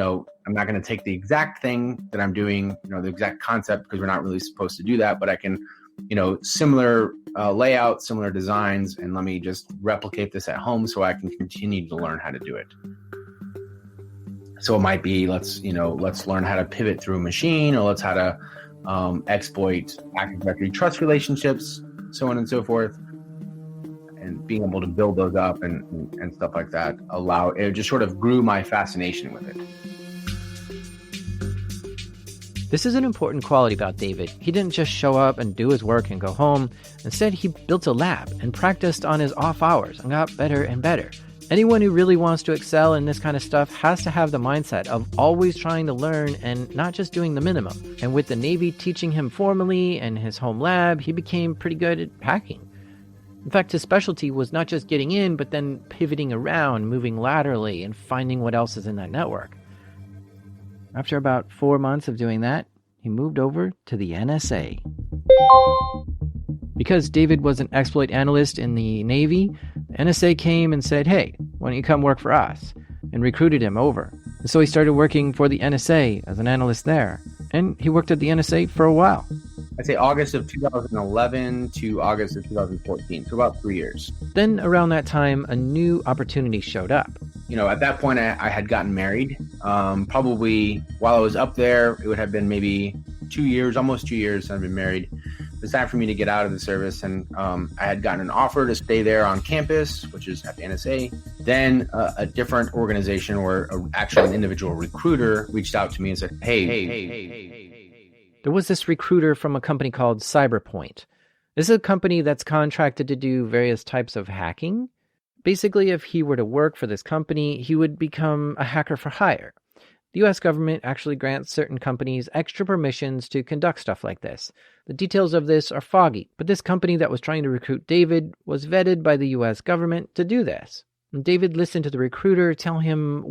I'm not going to take the exact thing that I'm doing, the exact concept, because we're not really supposed to do that, but I can, similar layout, similar designs, and let me just replicate this at home so I can continue to learn how to do it. So it might be, let's learn how to pivot through a machine, or let's how to exploit Active Directory trust relationships, so on and so forth. And being able to build those up and stuff like that, it just sort of grew my fascination with it. This is an important quality about David. He didn't just show up and do his work and go home. Instead, he built a lab and practiced on his off hours and got better and better. Anyone who really wants to excel in this kind of stuff has to have the mindset of always trying to learn and not just doing the minimum. And with the Navy teaching him formally and his home lab, he became pretty good at hacking. In fact, his specialty was not just getting in, but then pivoting around, moving laterally, and finding what else is in that network. After about 4 months of doing that, he moved over to the NSA. Because David was an exploit analyst in the Navy, the NSA came and said, "Hey, why don't you come work for us?" and recruited him over. And so he started working for the NSA as an analyst there. And he worked at the NSA for a while. I'd say August of 2011 to August of 2014, so about 3 years. Then around that time, a new opportunity showed up. At that point, I had gotten married. Probably while I was up there, it would have been maybe 2 years, almost 2 years since I've been married. It was time for me to get out of the service, and I had gotten an offer to stay there on campus, which is at the NSA. Then a different organization, or actually an individual recruiter, reached out to me and said, hey. There was this recruiter from a company called Cyberpoint. This is a company that's contracted to do various types of hacking. Basically, if he were to work for this company, he would become a hacker for hire. The US government actually grants certain companies extra permissions to conduct stuff like this. The details of this are foggy, but this company that was trying to recruit David was vetted by the US government to do this. And David listened to the recruiter tell him